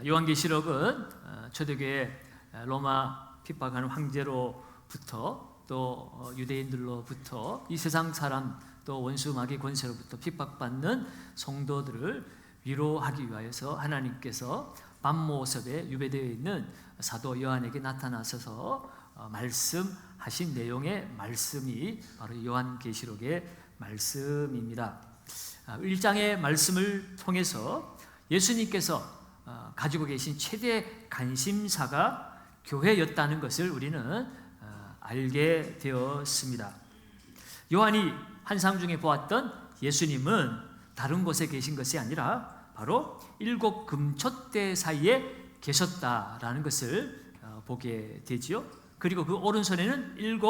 요한계시록은 초대교회 로마 핍박하는 황제로부터 또 유대인들로부터 이 세상 사람 또 원수 마귀 권세로부터 핍박받는 성도들을 위로하기 위하여서 하나님께서 밤모습에 유배되어 있는 사도 요한에게 나타나셔서 말씀하신 내용의 말씀이 바로 요한계시록의 말씀입니다. 1장의 말씀을 통해서 예수님께서 가지고 계신 최대 관심사가 교회였다는 것을 우리는 알게 되었습니다. 요한이 환상 중에 보았던 예수님은 다른 곳에 계신 것이 아니라 바로 7 금촛대 사이에 계셨다라는 것을 보게 되지요. 그리고 그 오른손에는 7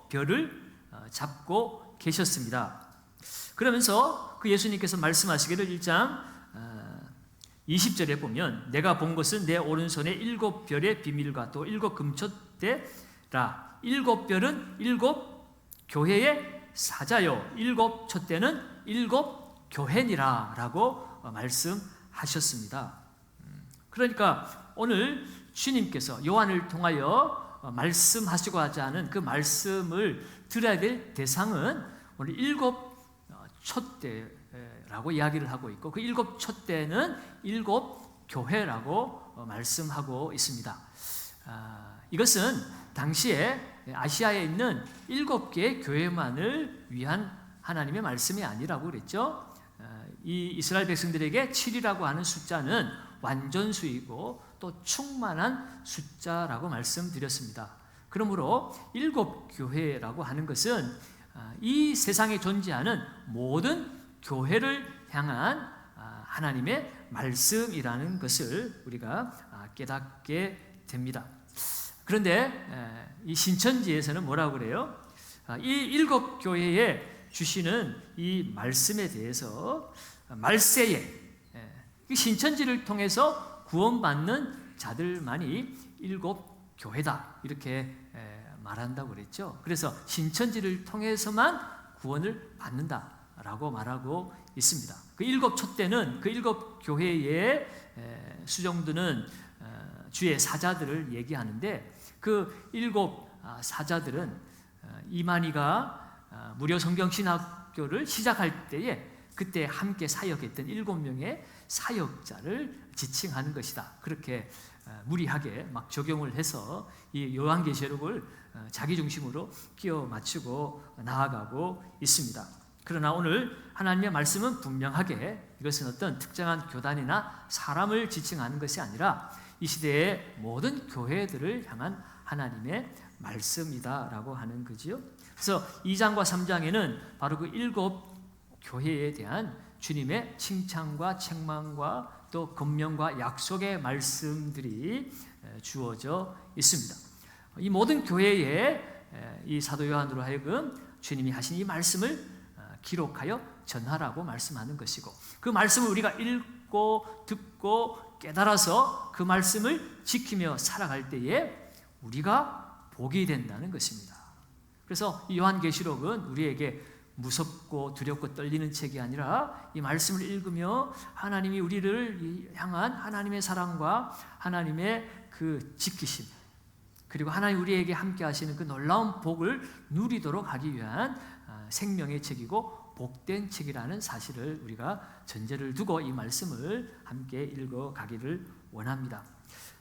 별을 잡고 계셨습니다. 그러면서 그 예수님께서 말씀하시기를 1장 20절에 보면 내가 본 것은 내 오른손에 7 별의 비밀과 또 7 금촛대라. 7 별은 7 교회의 사자요 7 촛대는 7 교회니라 라고 말씀하셨습니다. 그러니까 오늘 주님께서 요한을 통하여 말씀하시고 하지 않은 그 말씀을 들어야 될 대상은 오늘 7 촛대라고 이야기를 하고 있고 그 7 촛대는 7 교회라고 말씀하고 있습니다. 이것은 당시에 아시아에 있는 7개의 교회만을 위한 하나님의 말씀이 아니라고 그랬죠. 이 이스라엘 백성들에게 7이라고 하는 숫자는 완전수이고 또 충만한 숫자라고 말씀드렸습니다. 그러므로 7 교회라고 하는 것은 이 세상에 존재하는 모든 교회를 향한 하나님의 말씀이라는 것을 우리가 깨닫게 됩니다. 그런데 이 신천지에서는 뭐라고 그래요? 이 7 교회에 주시는 이 말씀에 대해서 말세에 신천지를 통해서 구원받는 자들만이 7 교회다 이렇게 말한다고 그랬죠. 그래서 신천지를 통해서만 구원을 받는다라고 말하고 있습니다. 그 7 촛대는 그 7 교회에 수종드는 주의 사자들을 얘기하는데 그 7 사자들은 이만희가 무료 성경신학교를 시작할 때에 그때 함께 사역했던 7명의 사역자를 지칭하는 것이다. 그렇게 무리하게 막 적용을 해서 이 요한계시록을 자기 중심으로 끼워 맞추고 나아가고 있습니다. 그러나 오늘 하나님의 말씀은 분명하게 이것은 어떤 특정한 교단이나 사람을 지칭하는 것이 아니라 이 시대의 모든 교회들을 향한 하나님의 말씀이다라고 하는 거지요. 그래서 2장과 3장에는 바로 그 7 교회에 대한 주님의 칭찬과 책망과 또 권면과 약속의 말씀들이 주어져 있습니다. 이 모든 교회에 이 사도 요한으로 하여금 주님이 하신 이 말씀을 기록하여 전하라고 말씀하는 것이고 그 말씀을 우리가 읽고 듣고 깨달아서 그 말씀을 지키며 살아갈 때에 우리가 복이 된다는 것입니다. 그래서 이 요한계시록은 우리에게 무섭고 두렵고 떨리는 책이 아니라 이 말씀을 읽으며 하나님이 우리를 향한 하나님의 사랑과 하나님의 그 지키심 그리고 하나님 우리에게 함께 하시는 그 놀라운 복을 누리도록 하기 위한 생명의 책이고 복된 책이라는 사실을 우리가 전제를 두고 이 말씀을 함께 읽어가기를 원합니다.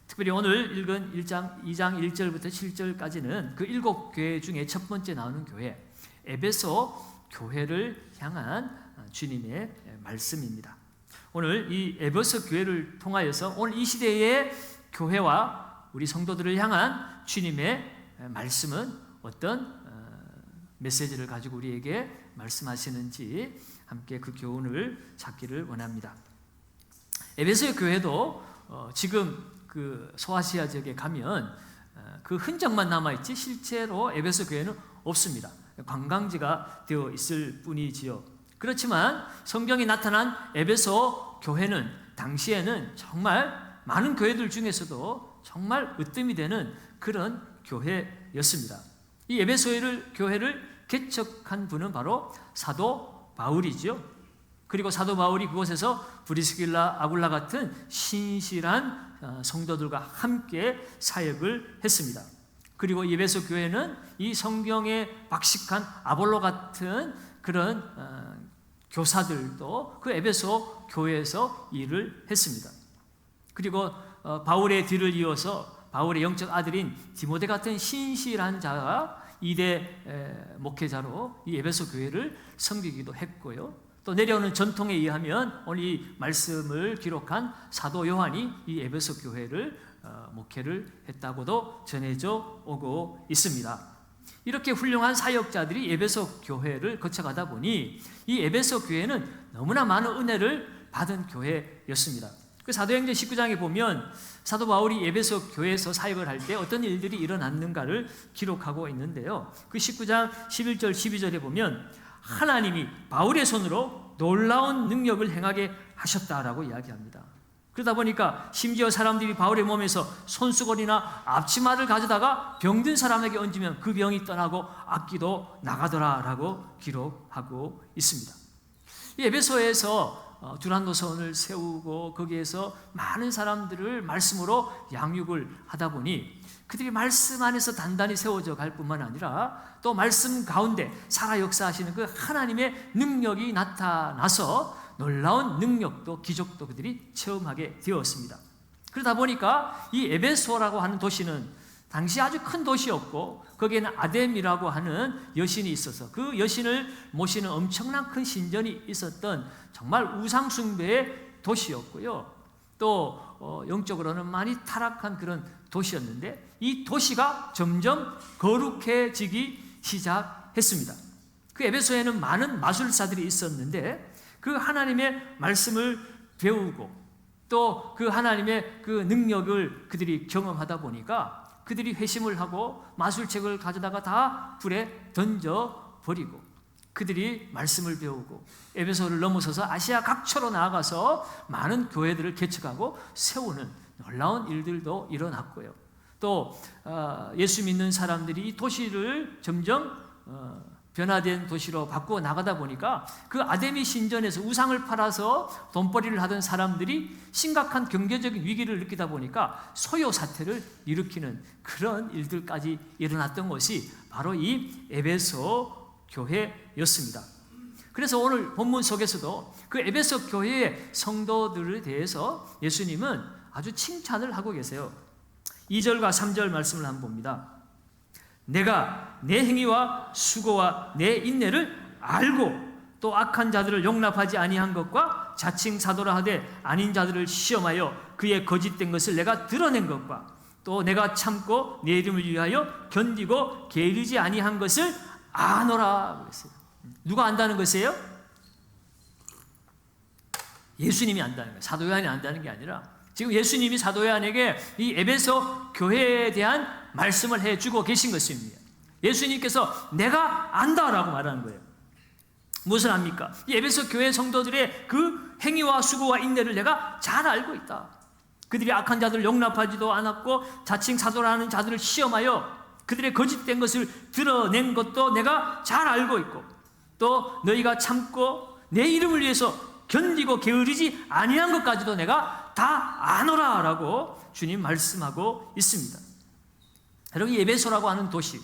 특별히 오늘 읽은 2장 1절부터 7절까지는 그 7 교회 중에 첫 번째 나오는 교회 에베소 교회를 향한 주님의 말씀입니다. 오늘 이 에베소 교회를 통하여서 오늘 이 시대의 교회와 우리 성도들을 향한 주님의 말씀은 어떤 메시지를 가지고 우리에게 말씀하시는지 함께 그 교훈을 찾기를 원합니다. 에베소 교회도 지금 그 소아시아 지역에 가면 그 흔적만 남아있지 실제로 에베소 교회는 없습니다. 관광지가 되어 있을 뿐이지요. 그렇지만 성경이 나타난 에베소 교회는 당시에는 정말 많은 교회들 중에서도 정말 으뜸이 되는 그런 교회였습니다. 이 에베소 교회를 개척한 분은 바로 사도 바울이죠. 그리고 사도 바울이 그곳에서 브리스길라, 아굴라 같은 신실한 성도들과 함께 사역을 했습니다. 그리고 에베소 교회는 이 성경에 박식한 아볼로 같은 그런 교사들도 그 에베소 교회에서 일을 했습니다. 그리고 바울의 뒤를 이어서 바울의 영적 아들인 디모데 같은 신실한 자가 2대 목회자로 이 에베소 교회를 섬기기도 했고요. 또 내려오는 전통에 의하면 오늘 이 말씀을 기록한 사도 요한이 이 에베소 교회를 목회를 했다고도 전해져 오고 있습니다. 이렇게 훌륭한 사역자들이 에베소 교회를 거쳐가다 보니 이 에베소 교회는 너무나 많은 은혜를 받은 교회였습니다. 그 사도행전 19장에 보면 사도 바울이 에베소 교회에서 사역을 할 때 어떤 일들이 일어났는가를 기록하고 있는데요. 그 19장 11절 12절에 보면 하나님이 바울의 손으로 놀라운 능력을 행하게 하셨다라고 이야기합니다. 그러다 보니까 심지어 사람들이 바울의 몸에서 손수건이나 앞치마를 가져다가 병든 사람에게 얹으면 그 병이 떠나고 악기도 나가더라라고 기록하고 있습니다. 이 에베소에서 두란노선을 세우고 거기에서 많은 사람들을 말씀으로 양육을 하다 보니 그들이 말씀 안에서 단단히 세워져 갈 뿐만 아니라 또 말씀 가운데 살아 역사하시는 그 하나님의 능력이 나타나서 놀라운 능력도 기적도 그들이 체험하게 되었습니다. 그러다 보니까 이 에베소라고 하는 도시는 당시 아주 큰 도시였고 거기에는 아뎀이라고 하는 여신이 있어서 그 여신을 모시는 엄청난 큰 신전이 있었던 정말 우상숭배의 도시였고요. 또 영적으로는 많이 타락한 그런 도시였는데 이 도시가 점점 거룩해지기 시작했습니다. 그 에베소에는 많은 마술사들이 있었는데 그 하나님의 말씀을 배우고 또 그 하나님의 그 능력을 그들이 경험하다 보니까 그들이 회심을 하고 마술책을 가져다가 다 불에 던져버리고 그들이 말씀을 배우고 에베소를 넘어서서 아시아 각처로 나아가서 많은 교회들을 개척하고 세우는 놀라운 일들도 일어났고요. 또 예수 믿는 사람들이 이 도시를 점점 변화된 도시로 바꾸어 나가다 보니까 그 아데미 신전에서 우상을 팔아서 돈벌이를 하던 사람들이 심각한 경제적인 위기를 느끼다 보니까 소요 사태를 일으키는 그런 일들까지 일어났던 것이 바로 이 에베소 교회였습니다. 그래서 오늘 본문 속에서도 그 에베소 교회의 성도들에 대해서 예수님은 아주 칭찬을 하고 계세요. 2절과 3절 말씀을 한번 봅니다. 내가 내 행위와 수고와 내 인내를 알고 또 악한 자들을 용납하지 아니한 것과 자칭 사도라 하되 아닌 자들을 시험하여 그의 거짓된 것을 내가 드러낸 것과 또 내가 참고 내 이름을 위하여 견디고 게으르지 아니한 것을 아노라 그랬어요. 누가 안다는 것이에요? 예수님이 안다는 거예요. 사도 요한이 안다는 게 아니라 지금 예수님이 사도 요한에게 이 에베소 교회에 대한 말씀을 해주고 계신 것입니다. 예수님께서 내가 안다라고 말하는 거예요. 무엇을 압니까? 이 에베소 교회 성도들의 그 행위와 수고와 인내를 내가 잘 알고 있다. 그들이 악한 자들을 용납하지도 않았고 자칭 사도라는 자들을 시험하여 그들의 거짓된 것을 드러낸 것도 내가 잘 알고 있고 또 너희가 참고 내 이름을 위해서 견디고 게으르지 아니한 것까지도 내가 다 아노라라고 주님 말씀하고 있습니다. 여러분, 에베소라고 하는 도시,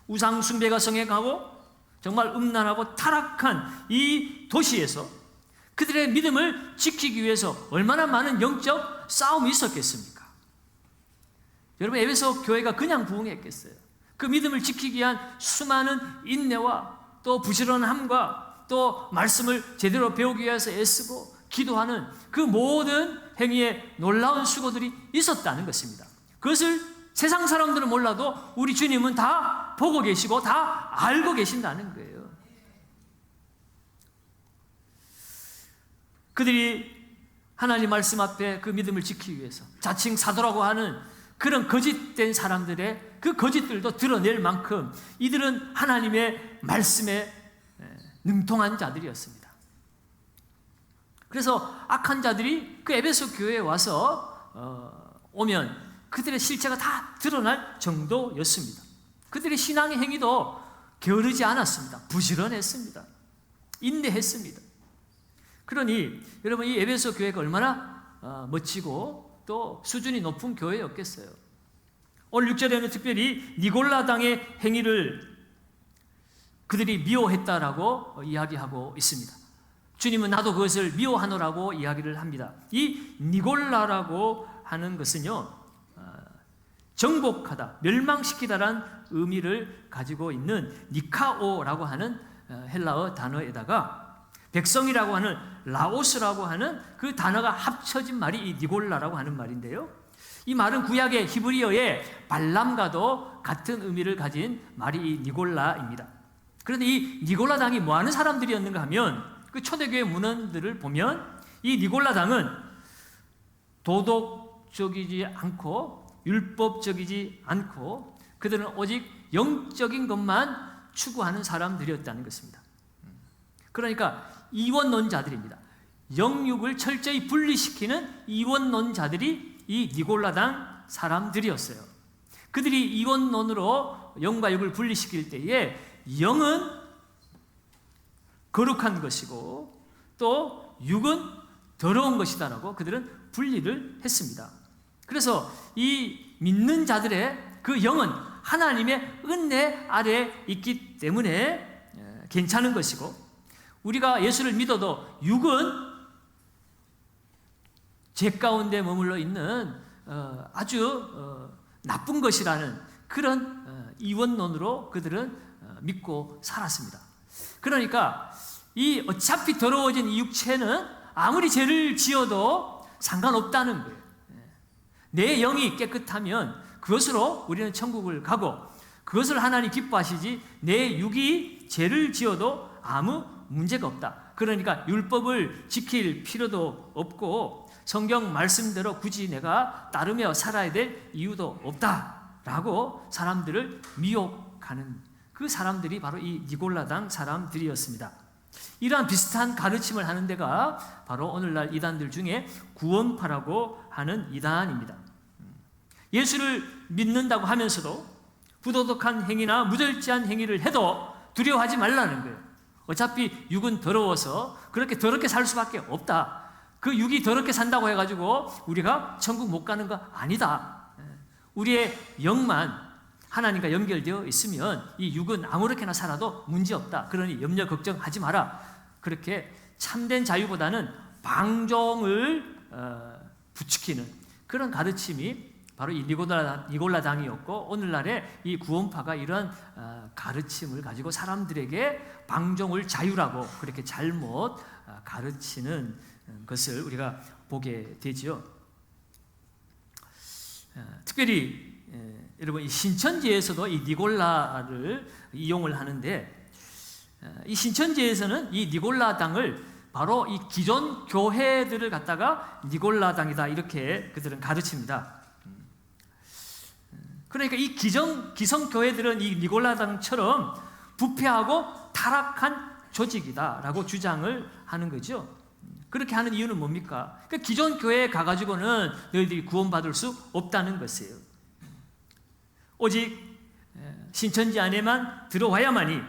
우상 숭배가 성행하고 정말 음란하고 타락한 이 도시에서 그들의 믿음을 지키기 위해서 얼마나 많은 영적 싸움이 있었겠습니까? 여러분, 에베소 교회가 그냥 부흥했겠어요? 그 믿음을 지키기 위한 수많은 인내와 또 부지런함과 또 말씀을 제대로 배우기 위해서 애쓰고 기도하는 그 모든 행위에 놀라운 수고들이 있었다는 것입니다. 그것을 세상 사람들은 몰라도 우리 주님은 다 보고 계시고 다 알고 계신다는 거예요. 그들이 하나님 말씀 앞에 그 믿음을 지키기 위해서 자칭 사도라고 하는 그런 거짓된 사람들의 그 거짓들도 드러낼 만큼 이들은 하나님의 말씀에 능통한 자들이었습니다. 그래서 악한 자들이 그 에베소 교회에 와서 오면 그들의 실체가 다 드러날 정도였습니다. 그들의 신앙의 행위도 게으르지 않았습니다. 부지런했습니다. 인내했습니다. 그러니 여러분, 이 에베소 교회가 얼마나 멋지고 또 수준이 높은 교회였겠어요. 오늘 6절에는 특별히 니골라당의 행위를 그들이 미워했다라고 이야기하고 있습니다. 주님은 나도 그것을 미워하노라고 이야기를 합니다. 이 니골라라고 하는 것은요, 정복하다, 멸망시키다라는 의미를 가지고 있는 니카오라고 하는 헬라어 단어에다가 백성이라고 하는 라오스라고 하는 그 단어가 합쳐진 말이 이 니골라라고 하는 말인데요, 이 말은 구약의 히브리어의 발람과도 같은 의미를 가진 말이 이 니골라입니다. 그런데 이 니골라당이 뭐하는 사람들이었는가 하면, 그 초대교회 문헌들을 보면 이 니골라당은 도덕적이지 않고 율법적이지 않고 그들은 오직 영적인 것만 추구하는 사람들이었다는 것입니다. 그러니까 이원론자들입니다. 영육을 철저히 분리시키는 이원론자들이 이 니골라당 사람들이었어요. 그들이 이원론으로 영과 육을 분리시킬 때에 영은 거룩한 것이고 또 육은 더러운 것이다라고 그들은 분리를 했습니다. 그래서 이 믿는 자들의 그 영은 하나님의 은혜 아래에 있기 때문에 괜찮은 것이고, 우리가 예수를 믿어도 육은 죄 가운데 머물러 있는 아주 나쁜 것이라는 그런 이원론으로 그들은 믿고 살았습니다. 그러니까 이 어차피 더러워진 이 육체는 아무리 죄를 지어도 상관없다는 거예요. 내 영이 깨끗하면 그것으로 우리는 천국을 가고, 그것을 하나님 기뻐하시지 내 육이 죄를 지어도 아무 문제가 없다. 그러니까 율법을 지킬 필요도 없고 성경 말씀대로 굳이 내가 따르며 살아야 될 이유도 없다라고 사람들을 미혹하는 그 사람들이 바로 이 니골라당 사람들이었습니다. 이러한 비슷한 가르침을 하는 데가 바로 오늘날 이단들 중에 구원파라고 하는 이단입니다. 예수를 믿는다고 하면서도 부도덕한 행위나 무절제한 행위를 해도 두려워하지 말라는 거예요. 어차피 육은 더러워서 그렇게 더럽게 살 수밖에 없다. 그 육이 더럽게 산다고 해가지고 우리가 천국 못 가는 거 아니다. 우리의 영만 하나님과 연결되어 있으면 이 육은 아무렇게나 살아도 문제없다. 그러니 염려 걱정하지 마라. 그렇게 참된 자유보다는 방종을 부추기는 그런 가르침이 바로 이 니골라당이었고, 오늘날의 이 구원파가 이런 가르침을 가지고 사람들에게 방종을 자유라고 그렇게 잘못 가르치는 것을 우리가 보게 되지요. 특별히 여러분, 이 신천지에서도 이 니골라를 이용을 하는데, 이 신천지에서는 이 니골라당을 바로 이 기존 교회들을 갖다가 니골라당이다 이렇게 그들은 가르칩니다. 그러니까 이 기성 교회들은 이 니골라당처럼 부패하고 타락한 조직이다라고 주장을 하는 거죠. 그렇게 하는 이유는 뭡니까? 그러니까 기존 교회에 가가지고는 너희들이 구원받을 수 없다는 것이에요. 오직 신천지 안에만 들어와야만이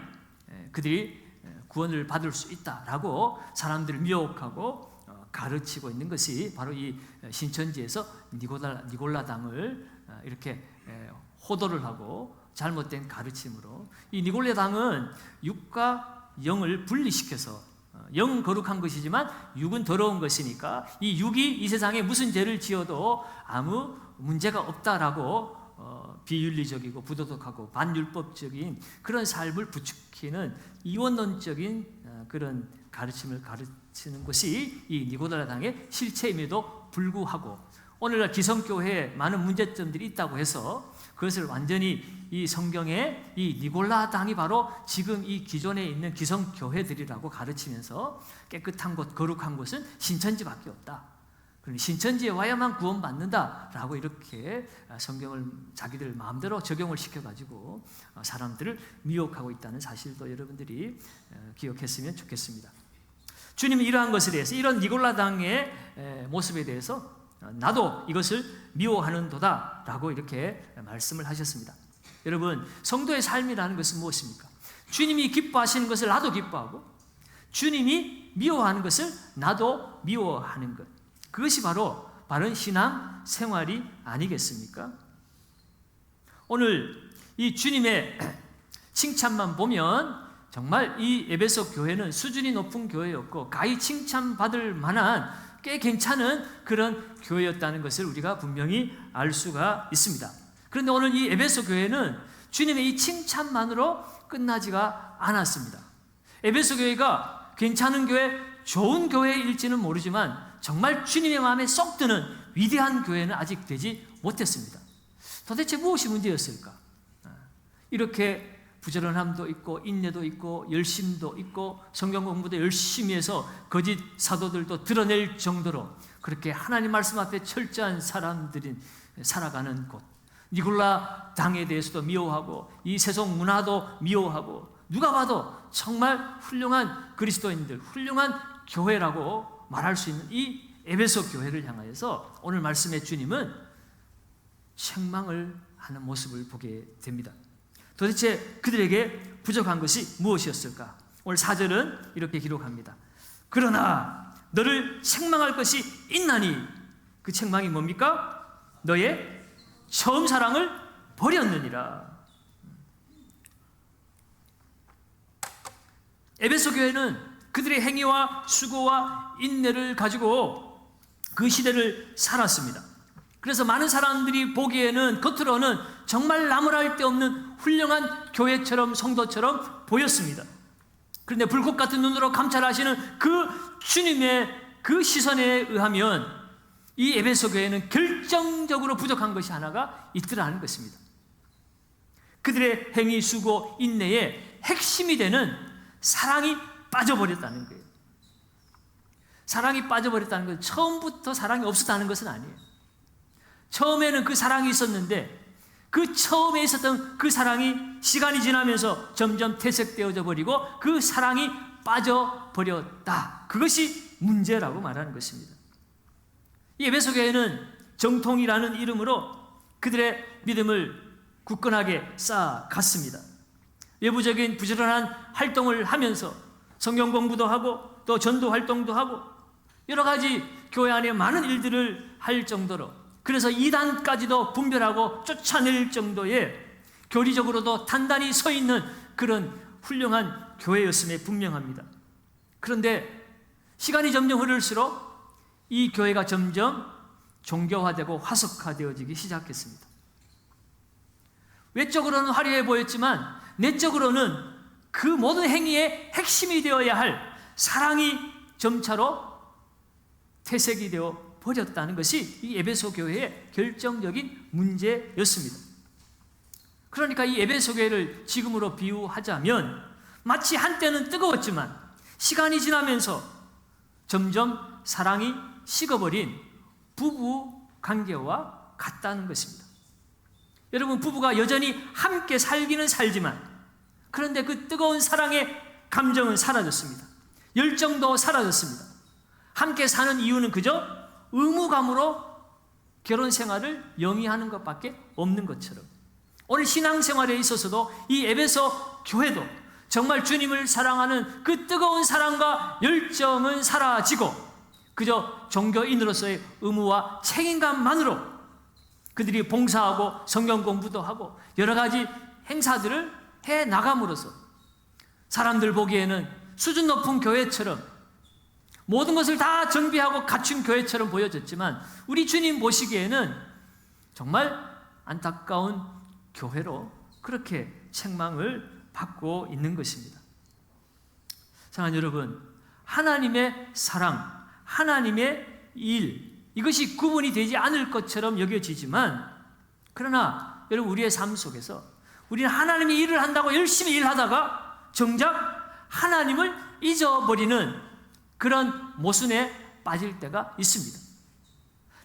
그들이 구원을 받을 수 있다라고 사람들을 미혹하고 가르치고 있는 것이 바로 이 신천지에서 니골라당을 이렇게 호도를 하고 잘못된 가르침으로, 이 니골라당은 육과 영을 분리시켜서 영 거룩한 것이지만 육은 더러운 것이니까 이 육이 이 세상에 무슨 죄를 지어도 아무 문제가 없다라고 비윤리적이고 부도덕하고 반율법적인 그런 삶을 부추기는 이원론적인 그런 가르침을 가르치는 것이 이 니골라당의 실체임에도 불구하고, 오늘날 기성교회에 많은 문제점들이 있다고 해서 그것을 완전히 이 성경에 이 니골라당이 바로 지금 이 기존에 있는 기성교회들이라고 가르치면서 깨끗한 곳, 거룩한 곳은 신천지밖에 없다. 그러니 신천지에 와야만 구원받는다라고 이렇게 성경을 자기들 마음대로 적용을 시켜가지고 사람들을 미혹하고 있다는 사실도 여러분들이 기억했으면 좋겠습니다. 주님은 이러한 것에 대해서, 이런 니골라당의 모습에 대해서 나도 이것을 미워하는도다 라고 이렇게 말씀을 하셨습니다. 여러분, 성도의 삶이라는 것은 무엇입니까? 주님이 기뻐하시는 것을 나도 기뻐하고, 주님이 미워하는 것을 나도 미워하는 것. 그것이 바로 바른 신앙 생활이 아니겠습니까? 오늘 이 주님의 칭찬만 보면 정말 이 에베소 교회는 수준이 높은 교회였고 가히 칭찬받을 만한 꽤 괜찮은 그런 교회였다는 것을 우리가 분명히 알 수가 있습니다. 그런데 오늘 이 에베소 교회는 주님의 이 칭찬만으로 끝나지가 않았습니다. 에베소 교회가 괜찮은 교회, 좋은 교회일지는 모르지만 정말 주님의 마음에 쏙 드는 위대한 교회는 아직 되지 못했습니다. 도대체 무엇이 문제였을까? 이렇게 부지런함도 있고 인내도 있고 열심도 있고 성경 공부도 열심히 해서 거짓 사도들도 드러낼 정도로 그렇게 하나님 말씀 앞에 철저한 사람들이 살아가는 곳, 니골라 당에 대해서도 미워하고 이 세속 문화도 미워하고 누가 봐도 정말 훌륭한 그리스도인들, 훌륭한 교회라고 말할 수 있는 이 에베소 교회를 향하여서 오늘 말씀의 주님은 책망을 하는 모습을 보게 됩니다. 도대체 그들에게 부족한 것이 무엇이었을까? 오늘 4절은 이렇게 기록합니다. 그러나 너를 책망할 것이 있나니 그 책망이 뭡니까? 너의 처음 사랑을 버렸느니라. 에베소 교회는 그들의 행위와 수고와 인내를 가지고 그 시대를 살았습니다. 그래서 많은 사람들이 보기에는 겉으로는 정말 나무랄 데 없는 훌륭한 교회처럼 성도처럼 보였습니다. 그런데 불꽃 같은 눈으로 감찰하시는 그 주님의 그 시선에 의하면 이 에베소 교회는 결정적으로 부족한 것이 하나가 있더라는 것입니다. 그들의 행위, 수고, 인내의 핵심이 되는 사랑이 빠져버렸다는 거예요. 사랑이 빠져버렸다는 것은 처음부터 사랑이 없었다는 것은 아니에요. 처음에는 그 사랑이 있었는데 그 처음에 있었던 그 사랑이 시간이 지나면서 점점 퇴색되어져 버리고 그 사랑이 빠져버렸다. 그것이 문제라고 말하는 것입니다. 이 에베소 교회는 정통이라는 이름으로 그들의 믿음을 굳건하게 쌓아갔습니다. 외부적인 부지런한 활동을 하면서 성경 공부도 하고 또 전도 활동도 하고 여러 가지 교회 안에 많은 일들을 할 정도로, 그래서 이단까지도 분별하고 쫓아낼 정도의 교리적으로도 단단히 서 있는 그런 훌륭한 교회였음에 분명합니다. 그런데 시간이 점점 흐를수록 이 교회가 점점 종교화되고 화석화되어지기 시작했습니다. 외적으로는 화려해 보였지만 내적으로는 그 모든 행위의 핵심이 되어야 할 사랑이 점차로 퇴색이 되어 버렸다는 것이 이 에베소 교회의 결정적인 문제였습니다. 그러니까 이 에베소 교회를 지금으로 비유하자면 마치 한때는 뜨거웠지만 시간이 지나면서 점점 사랑이 식어버린 부부 관계와 같다는 것입니다. 여러분, 부부가 여전히 함께 살기는 살지만 그런데 그 뜨거운 사랑의 감정은 사라졌습니다. 열정도 사라졌습니다. 함께 사는 이유는 그저 의무감으로 결혼 생활을 영위하는 것밖에 없는 것처럼 오늘 신앙생활에 있어서도 이 에베소 교회도 정말 주님을 사랑하는 그 뜨거운 사랑과 열정은 사라지고 그저 종교인으로서의 의무와 책임감만으로 그들이 봉사하고 성경 공부도 하고 여러 가지 행사들을 해 나감으로써 사람들 보기에는 수준 높은 교회처럼 모든 것을 다 정비하고 갖춘 교회처럼 보여졌지만 우리 주님 보시기에는 정말 안타까운 교회로 그렇게 책망을 받고 있는 것입니다. 사랑하는 여러분, 하나님의 사랑, 하나님의 일, 이것이 구분이 되지 않을 것처럼 여겨지지만 그러나 여러분, 우리의 삶 속에서 우리는 하나님이 일을 한다고 열심히 일하다가 정작 하나님을 잊어버리는 그런 모순에 빠질 때가 있습니다.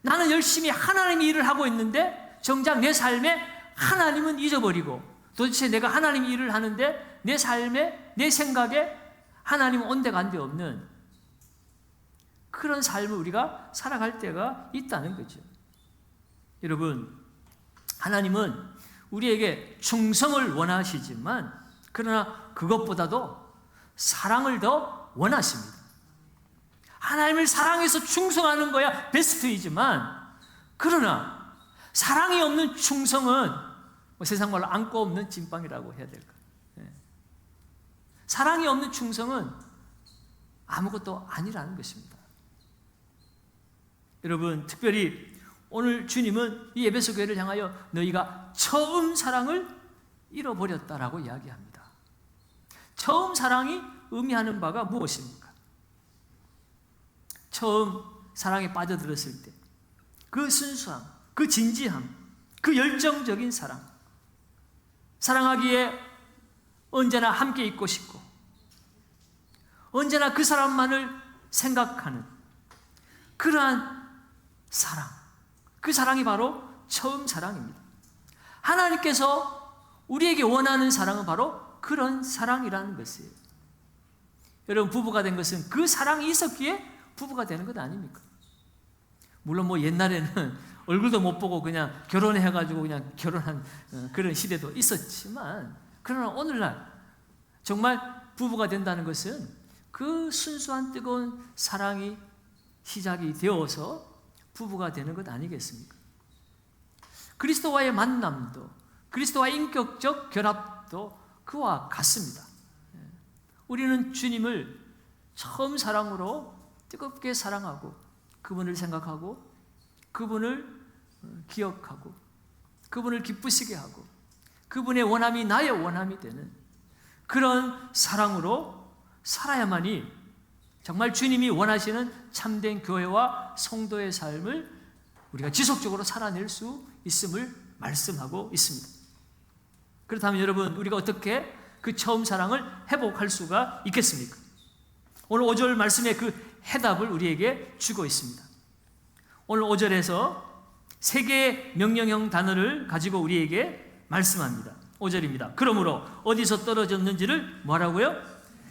나는 열심히 하나님의 일을 하고 있는데 정작 내 삶에 하나님은 잊어버리고 도대체 내가 하나님 일을 하는데 내 삶에 내 생각에 하나님은 온데간데 없는 그런 삶을 우리가 살아갈 때가 있다는 거죠. 여러분, 하나님은 우리에게 충성을 원하시지만 그러나 그것보다도 사랑을 더 원하십니다. 하나님을 사랑해서 충성하는 거야 베스트이지만, 그러나 사랑이 없는 충성은 세상 말로 안고 없는 찐빵이라고 해야 될까. 사랑이 없는 충성은 아무것도 아니라는 것입니다. 여러분, 특별히 오늘 주님은 이 에베소 교회를 향하여 너희가 처음 사랑을 잃어버렸다라고 이야기합니다. 처음 사랑이 의미하는 바가 무엇입니까? 처음 사랑에 빠져들었을 때 그 순수함, 그 진지함, 그 열정적인 사랑, 사랑하기에 언제나 함께 있고 싶고 언제나 그 사람만을 생각하는 그러한 사랑, 그 사랑이 바로 처음 사랑입니다. 하나님께서 우리에게 원하는 사랑은 바로 그런 사랑이라는 것이에요. 여러분, 부부가 된 것은 그 사랑이 있었기에 부부가 되는 것 아닙니까? 물론 뭐 옛날에는 얼굴도 못 보고 그냥 결혼해가지고 그냥 결혼한 그런 시대도 있었지만, 그러나 오늘날 정말 부부가 된다는 것은 그 순수한 뜨거운 사랑이 시작이 되어서 부부가 되는 것 아니겠습니까? 그리스도와의 만남도, 그리스도와의 인격적 결합도 그와 같습니다. 우리는 주님을 처음 사랑으로 뜨겁게 사랑하고 그분을 생각하고 그분을 기억하고 그분을 기쁘시게 하고 그분의 원함이 나의 원함이 되는 그런 사랑으로 살아야만이 정말 주님이 원하시는 참된 교회와 성도의 삶을 우리가 지속적으로 살아낼 수 있음을 말씀하고 있습니다. 그렇다면 여러분, 우리가 어떻게 그 처음 사랑을 회복할 수가 있겠습니까? 오늘 5절 말씀의 그 해답을 우리에게 주고 있습니다. 오늘 5절에서 3개의 명령형 단어를 가지고 우리에게 말씀합니다. 5절입니다. 그러므로 어디서 떨어졌는지를 뭐라고요?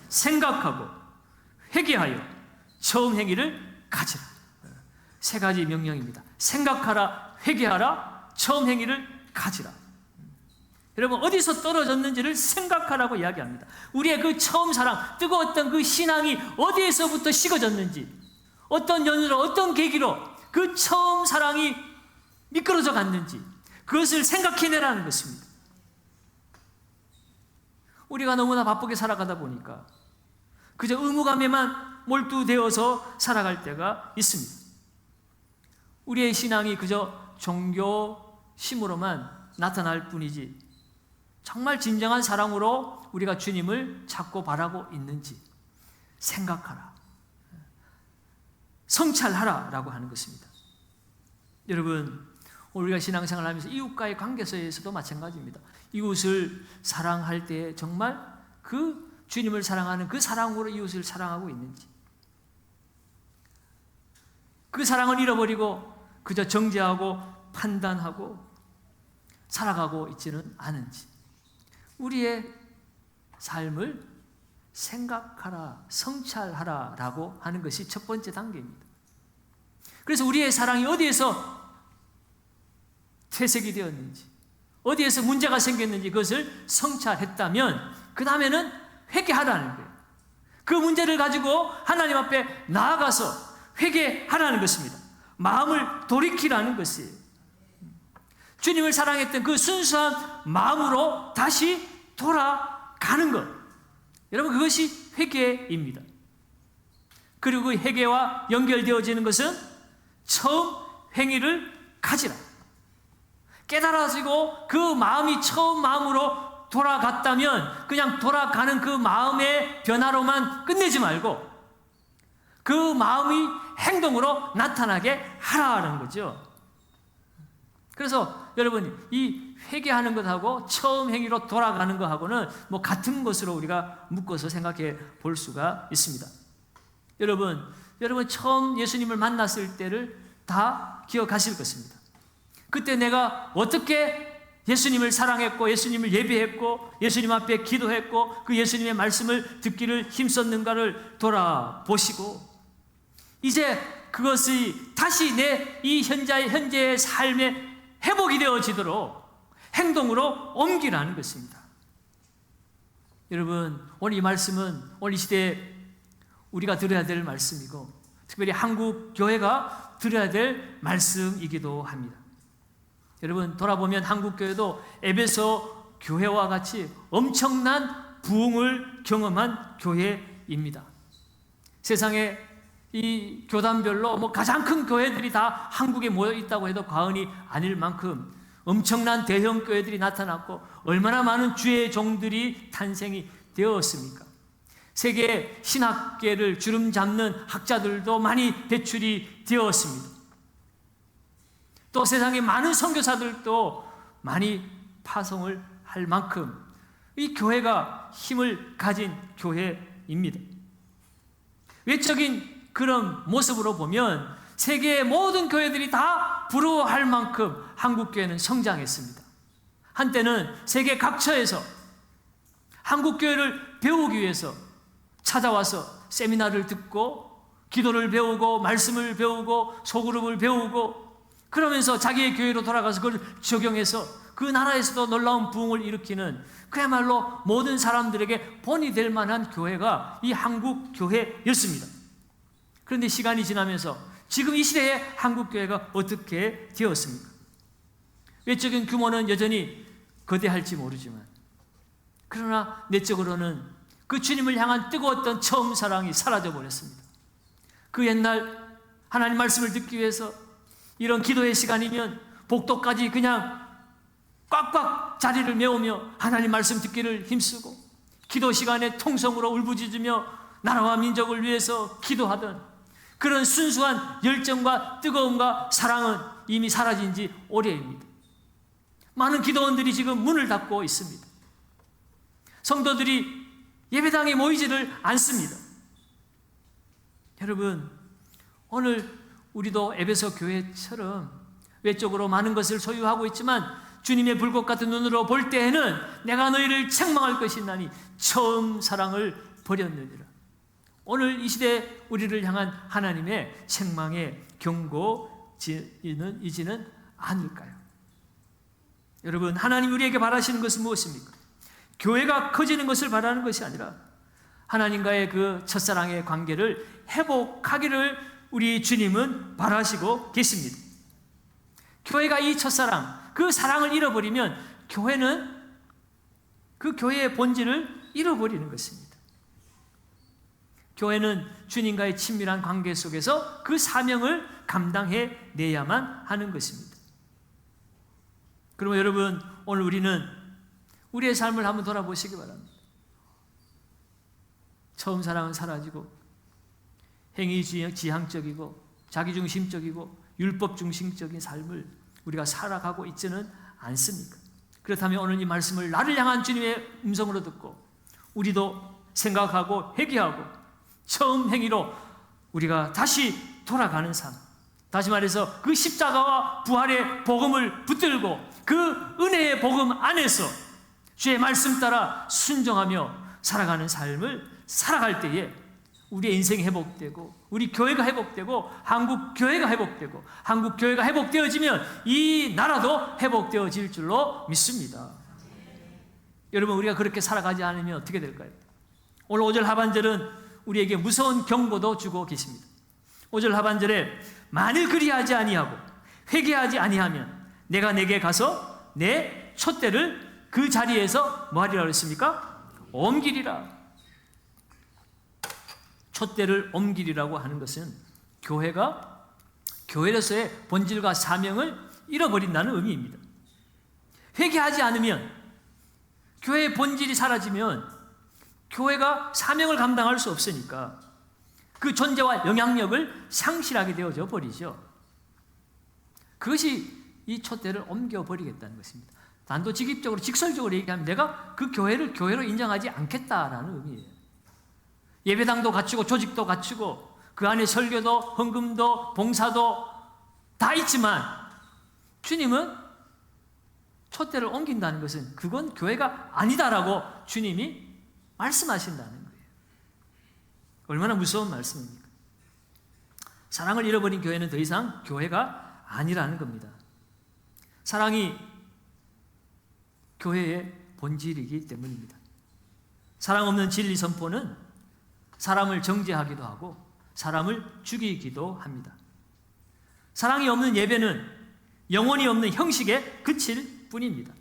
생각하고 회개하여 처음 행위를 가지라. 3가지 명령입니다. 생각하라, 회개하라, 처음 행위를 가지라. 여러분, 어디서 떨어졌는지를 생각하라고 이야기합니다. 우리의 그 처음 사랑, 뜨거웠던 그 신앙이 어디에서부터 식어졌는지, 어떤 연유로, 어떤 계기로 그 처음 사랑이 미끄러져 갔는지 그것을 생각해내라는 것입니다. 우리가 너무나 바쁘게 살아가다 보니까 그저 의무감에만 몰두되어서 살아갈 때가 있습니다. 우리의 신앙이 그저 종교심으로만 나타날 뿐이지 정말 진정한 사랑으로 우리가 주님을 찾고 바라고 있는지 생각하라, 성찰하라 라고 하는 것입니다. 여러분, 우리가 신앙생활을 하면서 이웃과의 관계에서도 마찬가지입니다. 이웃을 사랑할 때 정말 그 주님을 사랑하는 그 사랑으로 이웃을 사랑하고 있는지, 그 사랑을 잃어버리고 그저 정죄하고 판단하고 살아가고 있지는 않은지, 우리의 삶을 생각하라, 성찰하라 라고 하는 것이 첫 번째 단계입니다. 그래서 우리의 사랑이 어디에서 퇴색이 되었는지, 어디에서 문제가 생겼는지 그것을 성찰했다면 그 다음에는 회개하라는 거예요. 그 문제를 가지고 하나님 앞에 나아가서 회개하라는 것입니다. 마음을 돌이키라는 것이에요. 주님을 사랑했던 그 순수한 마음으로 다시 돌아가는 것, 여러분, 그것이 회개입니다. 그리고 그 회개와 연결되어지는 것은 처음 행위를 가지라. 깨달아지고 그 마음이 처음 마음으로 돌아갔다면 그냥 돌아가는 그 마음의 변화로만 끝내지 말고 그 마음이 행동으로 나타나게 하라는 거죠. 그래서 여러분, 이 회개하는 것하고 처음 행위로 돌아가는 것하고는 뭐 같은 것으로 우리가 묶어서 생각해 볼 수가 있습니다. 여러분 처음 예수님을 만났을 때를 다 기억하실 것입니다. 그때 내가 어떻게 예수님을 사랑했고 예수님을 예배했고 예수님 앞에 기도했고 그 예수님의 말씀을 듣기를 힘썼는가를 돌아보시고, 이제 그것이 다시 내 이 현재의 삶에 회복이 되어지도록 행동으로 옮기라는 것입니다. 여러분, 오늘 이 말씀은 오늘 이 시대에 우리가 들어야 될 말씀이고 특별히 한국 교회가 들어야 될 말씀이기도 합니다. 여러분, 돌아보면 한국 교회도 에베소 교회와 같이 엄청난 부흥을 경험한 교회입니다. 세상에 이 교단별로 가장 큰 교회들이 다 한국에 모여 있다고 해도 과언이 아닐 만큼 엄청난 대형 교회들이 나타났고 얼마나 많은 주의 종들이 탄생이 되었습니까? 세계 신학계를 주름 잡는 학자들도 많이 배출이 되었습니다. 또 세상에 많은 선교사들도 많이 파송을 할 만큼 이 교회가 힘을 가진 교회입니다. 외적인 그런 모습으로 보면 세계의 모든 교회들이 다 부러워할 만큼 한국 교회는 성장했습니다. 한때는 세계 각처에서 한국 교회를 배우기 위해서 찾아와서 세미나를 듣고 기도를 배우고 말씀을 배우고 소그룹을 배우고 그러면서 자기의 교회로 돌아가서 그걸 적용해서 그 나라에서도 놀라운 부흥을 일으키는 그야말로 모든 사람들에게 본이 될 만한 교회가 이 한국 교회였습니다. 그런데 시간이 지나면서 지금 이 시대에 한국 교회가 어떻게 되었습니까? 외적인 규모는 여전히 거대할지 모르지만 그러나 내적으로는 그 주님을 향한 뜨거웠던 처음 사랑이 사라져 버렸습니다. 그 옛날 하나님 말씀을 듣기 위해서 이런 기도의 시간이면 복도까지 그냥 꽉꽉 자리를 메우며 하나님 말씀 듣기를 힘쓰고 기도 시간에 통성으로 울부짖으며 나라와 민족을 위해서 기도하던 그런 순수한 열정과 뜨거움과 사랑은 이미 사라진 지 오래입니다. 많은 기도원들이 지금 문을 닫고 있습니다. 성도들이 예배당에 모이지를 않습니다. 여러분, 오늘 우리도 에베소 교회처럼 외적으로 많은 것을 소유하고 있지만 주님의 불꽃 같은 눈으로 볼 때에는 내가 너희를 책망할 것이나니 처음 사랑을 버렸느니라. 오늘 이 시대에 우리를 향한 하나님의 책망의 경고이지는 않을까요? 여러분, 하나님 우리에게 바라시는 것은 무엇입니까? 교회가 커지는 것을 바라는 것이 아니라 하나님과의 그 첫사랑의 관계를 회복하기를 우리 주님은 바라시고 계십니다. 교회가 이 첫사랑, 그 사랑을 잃어버리면 교회는 그 교회의 본질을 잃어버리는 것입니다. 교회는 주님과의 친밀한 관계 속에서 그 사명을 감당해 내야만 하는 것입니다. 그러면 여러분, 오늘 우리는 우리의 삶을 한번 돌아보시기 바랍니다. 처음 사랑은 사라지고 행위지향적이고 자기중심적이고 율법중심적인 삶을 우리가 살아가고 있지는 않습니까? 그렇다면 오늘 이 말씀을 나를 향한 주님의 음성으로 듣고 우리도 생각하고 회개하고 처음 행위로 우리가 다시 돌아가는 삶, 다시 말해서 그 십자가와 부활의 복음을 붙들고 그 은혜의 복음 안에서 주의 말씀 따라 순종하며 살아가는 삶을 살아갈 때에 우리의 인생이 회복되고 우리 교회가 회복되고 한국 교회가 회복되고 한국 교회가 회복되어지면 이 나라도 회복되어질 줄로 믿습니다. 여러분, 우리가 그렇게 살아가지 않으면 어떻게 될까요? 오늘 5절 하반절은 우리에게 무서운 경고도 주고 계십니다. 5절 하반절에 만일 그리하지 아니하고 회개하지 아니하면 내가 내게 가서 내 촛대를 그 자리에서 뭐하리라 그랬습니까? 옮기리라. 촛대를 옮기리라고 하는 것은 교회가 교회로서의 본질과 사명을 잃어버린다는 의미입니다. 회개하지 않으면 교회의 본질이 사라지면 교회가 사명을 감당할 수 없으니까 그 존재와 영향력을 상실하게 되어져 버리죠. 그것이 이 촛대를 옮겨버리겠다는 것입니다. 단도직입적으로 직설적으로 얘기하면 내가 그 교회를 교회로 인정하지 않겠다라는 의미예요. 예배당도 갖추고 조직도 갖추고 그 안에 설교도 헌금도 봉사도 다 있지만 주님은 촛대를 옮긴다는 것은 그건 교회가 아니다라고 주님이 말씀하신다는 거예요. 얼마나 무서운 말씀입니까? 사랑을 잃어버린 교회는 더 이상 교회가 아니라는 겁니다. 사랑이 교회의 본질이기 때문입니다. 사랑 없는 진리 선포는 사람을 정죄하기도 하고 사람을 죽이기도 합니다. 사랑이 없는 예배는 영혼이 없는 형식에 그칠 뿐입니다.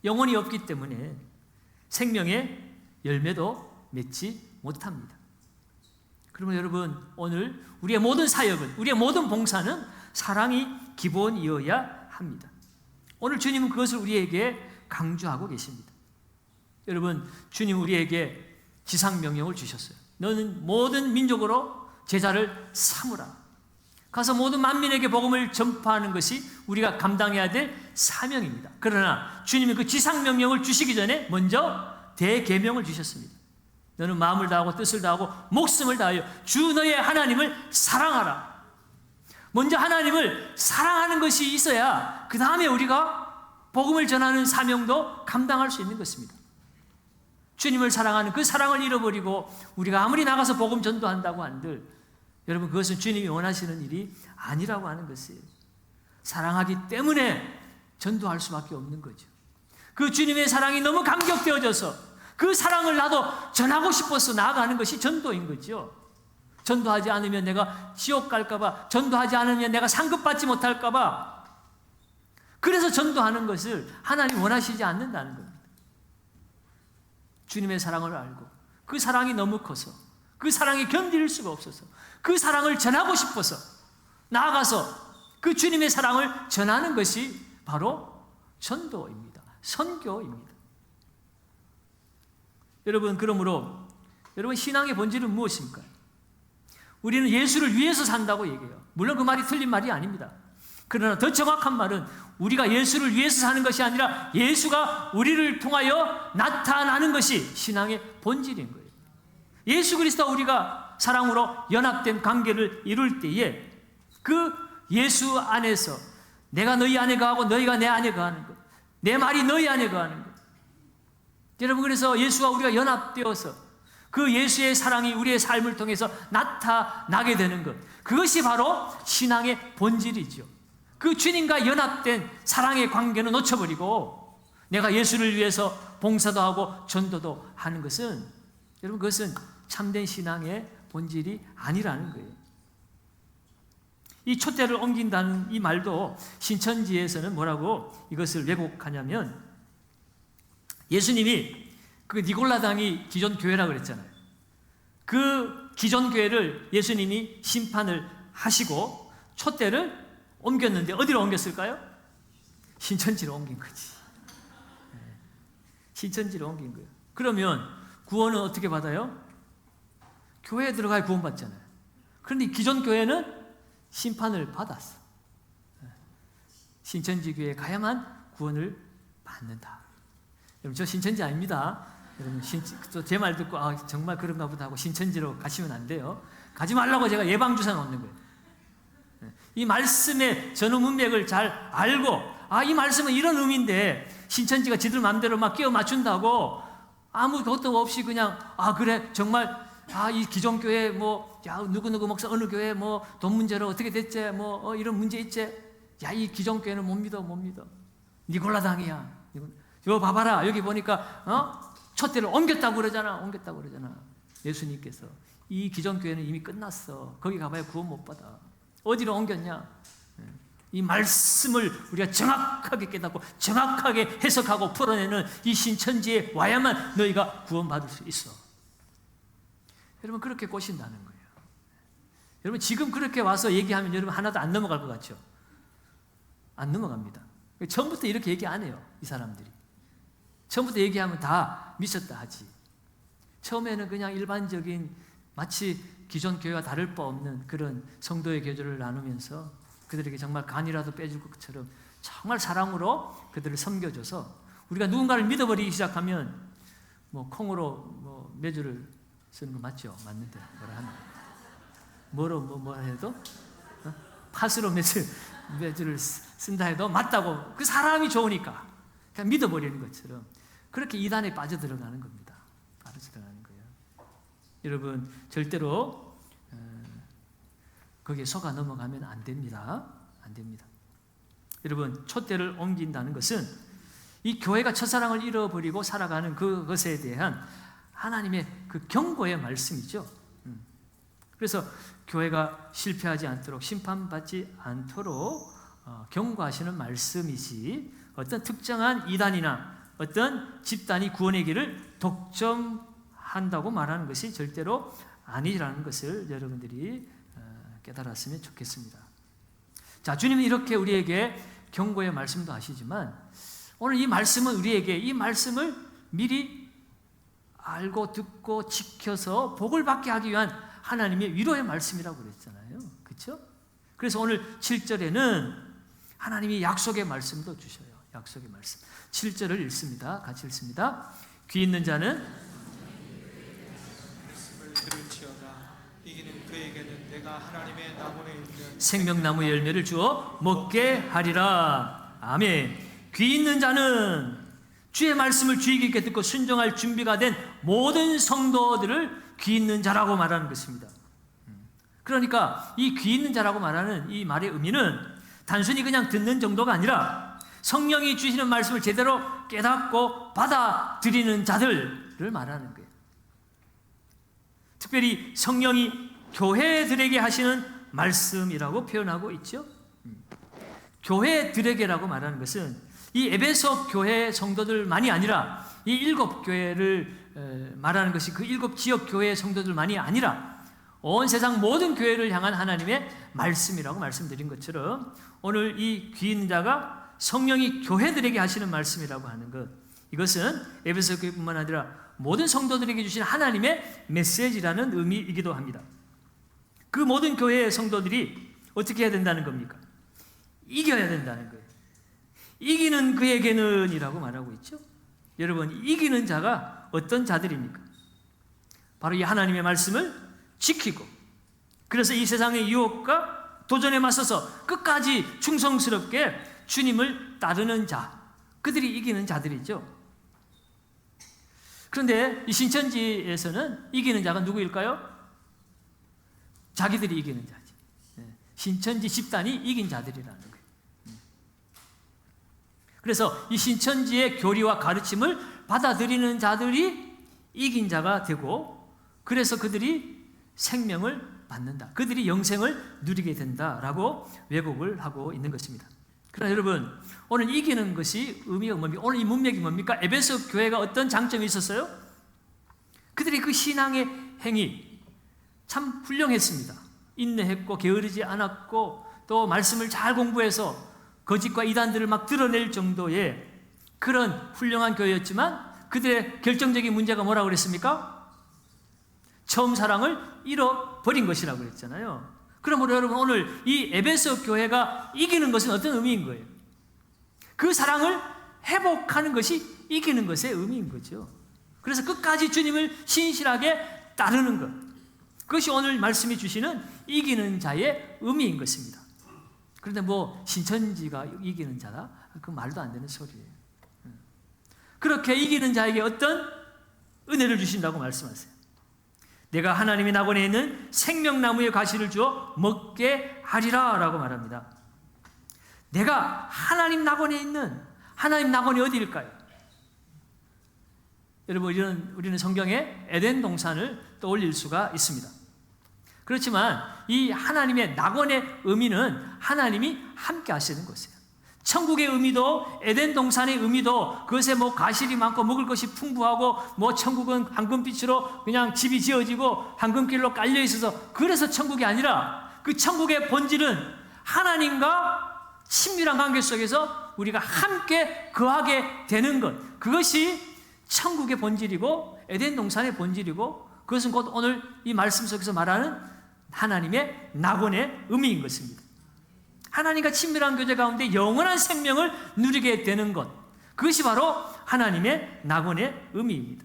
영혼이 없기 때문에 생명의 열매도 맺지 못합니다. 그러면 여러분, 오늘 우리의 모든 사역은, 우리의 모든 봉사는 사랑이 기본이어야 합니다. 오늘 주님은 그것을 우리에게 강조하고 계십니다. 여러분, 주님 우리에게 지상명령을 주셨어요. 너는 모든 민족으로 제자를 삼으라. 가서 모든 만민에게 복음을 전파하는 것이 우리가 감당해야 될 사명입니다. 그러나 주님이 그 지상명령을 주시기 전에 먼저 대계명을 주셨습니다. 너는 마음을 다하고 뜻을 다하고 목숨을 다하여 주 너의 하나님을 사랑하라. 먼저 하나님을 사랑하는 것이 있어야 그 다음에 우리가 복음을 전하는 사명도 감당할 수 있는 것입니다. 주님을 사랑하는 그 사랑을 잃어버리고 우리가 아무리 나가서 복음 전도한다고 한들 여러분, 그것은 주님이 원하시는 일이 아니라고 하는 것이에요. 사랑하기 때문에 전도할 수밖에 없는 거죠. 그 주님의 사랑이 너무 감격되어져서 그 사랑을 나도 전하고 싶어서 나아가는 것이 전도인 거죠. 전도하지 않으면 내가 지옥 갈까 봐, 전도하지 않으면 내가 상급받지 못할까 봐, 그래서 전도하는 것을 하나님 원하시지 않는다는 겁니다. 주님의 사랑을 알고 그 사랑이 너무 커서 그 사랑이 견딜 수가 없어서 그 사랑을 전하고 싶어서 나아가서 그 주님의 사랑을 전하는 것이 바로 전도입니다. 선교입니다. 여러분, 그러므로 여러분, 신앙의 본질은 무엇입니까? 우리는 예수를 위해서 산다고 얘기해요. 물론 그 말이 틀린 말이 아닙니다. 그러나 더 정확한 말은 우리가 예수를 위해서 사는 것이 아니라 예수가 우리를 통하여 나타나는 것이 신앙의 본질인 거예요. 예수 그리스도와 우리가 사랑으로 연합된 관계를 이룰 때에 그 예수 안에서 내가 너희 안에 거하고 너희가 내 안에 거하는 것, 내 말이 너희 안에 거하는 것. 여러분, 그래서 예수와 우리가 연합되어서 그 예수의 사랑이 우리의 삶을 통해서 나타나게 되는 것, 그것이 바로 신앙의 본질이죠. 그 주님과 연합된 사랑의 관계는 놓쳐버리고 내가 예수를 위해서 봉사도 하고 전도도 하는 것은, 여러분, 그것은 참된 신앙의 본질이 아니라는 거예요. 이 촛대를 옮긴다는 이 말도 신천지에서는 뭐라고 이것을 왜곡하냐면, 예수님이 그 니골라당이 기존 교회라고 그랬잖아요. 그 기존 교회를 예수님이 심판을 하시고 촛대를 옮겼는데 어디로 옮겼을까요? 신천지로 옮긴 거지. 신천지로 옮긴 거예요. 그러면 구원은 어떻게 받아요? 교회에 들어가야 구원받잖아요. 그런데 기존 교회는 심판을 받았어. 신천지 교회에 가야만 구원을 받는다. 여러분, 저 신천지 아닙니다. 여러분, 제 말 듣고 정말 그런가 보다 하고 신천지로 가시면 안 돼요. 가지 말라고 제가 예방주사 놓는 거예요. 이 말씀의 전후 문맥을 잘 알고, 이 말씀은 이런 의미인데 신천지가 지들 마음대로 막 끼워 맞춘다고 아무것도 없이 그냥 그래 정말 이 기존 교회 누구누구 목사 어느 교회 돈 문제로 어떻게 됐지 이런 문제 있지, 이 기존 교회는 못 믿어 니골라당이야. 이거 봐봐라, 여기 보니까 촛대를 옮겼다고 그러잖아. 예수님께서 이 기존 교회는 이미 끝났어. 거기 가봐야 구원 못 받아. 어디로 옮겼냐? 이 말씀을 우리가 정확하게 깨닫고 정확하게 해석하고 풀어내는 이 신천지에 와야만 너희가 구원받을 수 있어. 여러분, 그렇게 꼬신다는 거예요. 여러분, 지금 그렇게 와서 얘기하면 여러분 하나도 안 넘어갈 것 같죠? 안 넘어갑니다. 처음부터 이렇게 얘기 안 해요, 이 사람들이. 처음부터 얘기하면 다 미쳤다 하지. 처음에는 그냥 일반적인 마치 기존 교회와 다를 바 없는 그런 성도의 교제를 나누면서 그들에게 정말 간이라도 빼줄 것처럼 정말 사랑으로 그들을 섬겨줘서 우리가 누군가를 믿어버리기 시작하면 콩으로 매주를 쓰는 거 맞죠? 맞는데 뭐라 하나? 뭐라 해도 팥으로 매주를 쓴다 해도 맞다고, 그 사람이 좋으니까 그냥 믿어버리는 것처럼 그렇게 이단에 빠져들어가는 겁니다. 빠져들어가는 거예요. 여러분, 절대로 거기에 속아 넘어가면 안 됩니다. 안 됩니다. 여러분, 촛대를 옮긴다는 것은 이 교회가 첫사랑을 잃어버리고 살아가는 그것에 대한 하나님의 그 경고의 말씀이죠. 그래서 교회가 실패하지 않도록, 심판받지 않도록 경고하시는 말씀이지, 어떤 특정한 이단이나 어떤 집단이 구원의 길을 독점한다고 말하는 것이 절대로 아니라는 것을 여러분들이 깨달았으면 좋겠습니다. 자, 주님은 이렇게 우리에게 경고의 말씀도 하시지만, 오늘 이 말씀은 우리에게 이 말씀을 미리 알고 듣고 지켜서 복을 받게 하기 위한 하나님의 위로의 말씀이라고 그랬잖아요. 그렇죠? 그래서 오늘 7절에는 하나님이 약속의 말씀도 주셔요. 약속의 말씀. 7절을 읽습니다. 같이 읽습니다. 귀 있는 자는 말씀을 들을지어다. 이기는 그에게는 내가 하나님의 낙원에 있는 생명나무 열매를 주어 먹게 하리라. 아멘. 귀 있는 자는 주의 말씀을 주의 깊게 듣고 순종할 준비가 된 모든 성도들을 귀 있는 자라고 말하는 것입니다. 그러니까 이 귀 있는 자라고 말하는 이 말의 의미는 단순히 그냥 듣는 정도가 아니라 성령이 주시는 말씀을 제대로 깨닫고 받아들이는 자들을 말하는 거예요. 특별히 성령이 교회들에게 하시는 말씀이라고 표현하고 있죠. 교회들에게라고 말하는 것은 이 에베소 교회 성도들만이 아니라 이 7교회를 말하는 것이 그 7 지역 교회 성도들만이 아니라 온 세상 모든 교회를 향한 하나님의 말씀이라고 말씀드린 것처럼, 오늘 이 귀 있는 자가 성령이 교회들에게 하시는 말씀이라고 하는 것, 이것은 에베소 교회뿐만 아니라 모든 성도들에게 주신 하나님의 메시지라는 의미이기도 합니다. 그 모든 교회의 성도들이 어떻게 해야 된다는 겁니까? 이겨야 된다는 거예요. 이기는 그에게는 이라고 말하고 있죠. 여러분, 이기는 자가 어떤 자들입니까? 바로 이 하나님의 말씀을 지키고, 그래서 이 세상의 유혹과 도전에 맞서서 끝까지 충성스럽게 주님을 따르는 자, 그들이 이기는 자들이죠. 그런데 이 신천지에서는 이기는 자가 누구일까요? 자기들이 이기는 자지. 신천지 집단이 이긴 자들이라는 거예요. 그래서 이 신천지의 교리와 가르침을 받아들이는 자들이 이긴 자가 되고, 그래서 그들이 생명을 받는다, 그들이 영생을 누리게 된다라고 왜곡을 하고 있는 것입니다. 그러나 여러분, 오늘 이기는 것이 의미가 뭡니까? 오늘 이 문맥이 뭡니까? 에베소 교회가 어떤 장점이 있었어요? 그들이 그 신앙의 행위 참 훌륭했습니다. 인내했고 게으르지 않았고, 또 말씀을 잘 공부해서 거짓과 이단들을 막 드러낼 정도의 그런 훌륭한 교회였지만, 그들의 결정적인 문제가 뭐라고 그랬습니까? 처음 사랑을 잃어버린 것이라고 그랬잖아요. 그러므로 여러분, 오늘 이 에베소 교회가 이기는 것은 어떤 의미인 거예요? 그 사랑을 회복하는 것이 이기는 것의 의미인 거죠. 그래서 끝까지 주님을 신실하게 따르는 것, 그것이 오늘 말씀이 주시는 이기는 자의 의미인 것입니다. 그런데 뭐 신천지가 이기는 자다? 그 말도 안 되는 소리예요. 그렇게 이기는 자에게 어떤 은혜를 주신다고 말씀하세요. 내가 하나님의 낙원에 있는 생명나무의 가시를 주어 먹게 하리라 라고 말합니다. 내가 하나님 낙원에 있는, 하나님 낙원이 어디일까요? 여러분, 우리는 성경에 에덴 동산을 떠올릴 수가 있습니다. 그렇지만 이 하나님의 낙원의 의미는 하나님이 함께 하시는 것이에요. 천국의 의미도, 에덴 동산의 의미도, 그것에 뭐 가실이 많고 먹을 것이 풍부하고, 뭐 천국은 황금빛으로 그냥 집이 지어지고 황금길로 깔려 있어서 그래서 천국이 아니라, 그 천국의 본질은 하나님과 친밀한 관계 속에서 우리가 함께 거하게 되는 것, 그것이 천국의 본질이고 에덴 동산의 본질이고, 그것은 곧 오늘 이 말씀 속에서 말하는 하나님의 낙원의 의미인 것입니다. 하나님과 친밀한 교제 가운데 영원한 생명을 누리게 되는 것, 그것이 바로 하나님의 낙원의 의미입니다.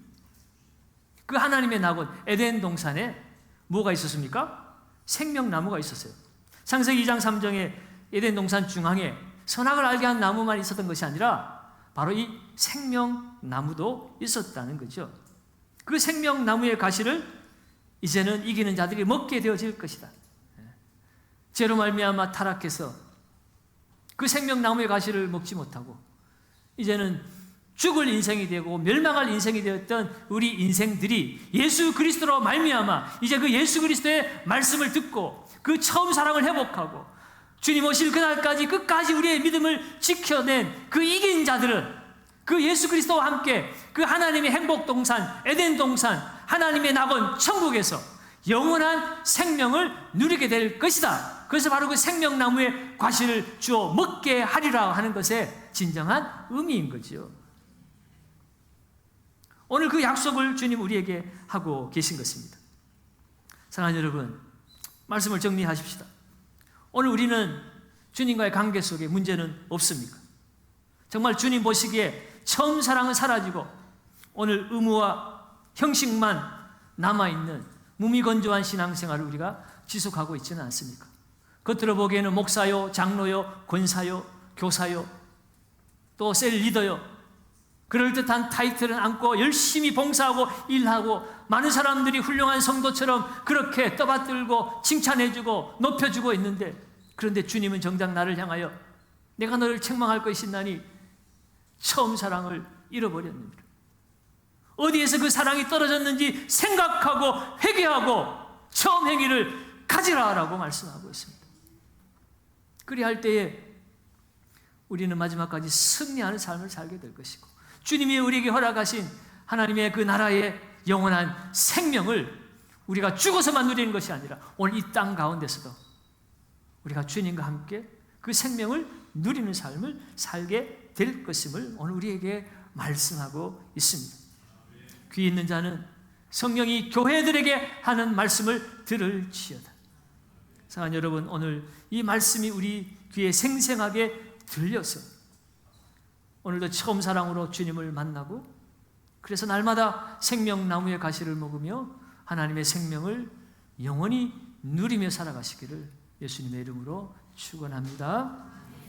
그 하나님의 낙원, 에덴 동산에 뭐가 있었습니까? 생명나무가 있었어요. 창세기 2장 3장에 에덴 동산 중앙에 선악을 알게 한 나무만 있었던 것이 아니라 바로 이 생명나무도 있었다는 거죠. 그 생명나무의 가시를 이제는 이기는 자들이 먹게 되어질 것이다. 죄로 말미암아 타락해서 그 생명나무의 가시를 먹지 못하고 이제는 죽을 인생이 되고 멸망할 인생이 되었던 우리 인생들이 예수 그리스도로 말미암아 이제 그 예수 그리스도의 말씀을 듣고 그 처음 사랑을 회복하고 주님 오실 그날까지 끝까지 우리의 믿음을 지켜낸 그 이긴 자들은 그 예수 그리스도와 함께 그 하나님의 행복 동산, 에덴 동산, 하나님의 낙원 천국에서 영원한 생명을 누리게 될 것이다. 그래서 바로 그 생명나무의 과실을 주어 먹게 하리라 하는 것의 진정한 의미인 거죠. 오늘 그 약속을 주님 우리에게 하고 계신 것입니다. 사랑하는 여러분, 말씀을 정리하십시다. 오늘 우리는 주님과의 관계 속에 문제는 없습니까? 정말 주님 보시기에 처음 사랑은 사라지고 오늘 의무와 형식만 남아있는 무미건조한 신앙생활을 우리가 지속하고 있지는 않습니까? 겉으로 보기에는 목사요, 장로요, 권사요, 교사요, 또 셀 리더요, 그럴듯한 타이틀은 안고 열심히 봉사하고 일하고 많은 사람들이 훌륭한 성도처럼 그렇게 떠받들고 칭찬해주고 높여주고 있는데, 그런데 주님은 정작 나를 향하여 내가 너를 책망할 것이나니 처음 사랑을 잃어버렸느니라. 어디에서 그 사랑이 떨어졌는지 생각하고 회개하고 처음 행위를 가지라라고 말씀하고 있습니다. 그리할 때에 우리는 마지막까지 승리하는 삶을 살게 될 것이고, 주님이 우리에게 허락하신 하나님의 그 나라의 영원한 생명을 우리가 죽어서만 누리는 것이 아니라 오늘 이 땅 가운데서도 우리가 주님과 함께 그 생명을 누리는 삶을 살게 될 것임을 오늘 우리에게 말씀하고 있습니다. 귀 있는 자는 성령이 교회들에게 하는 말씀을 들을지어다. 사랑하는 여러분, 오늘 이 말씀이 우리 귀에 생생하게 들려서 오늘도 처음 사랑으로 주님을 만나고, 그래서 날마다 생명나무의 가시를 먹으며 하나님의 생명을 영원히 누리며 살아가시기를 예수님의 이름으로 축원합니다.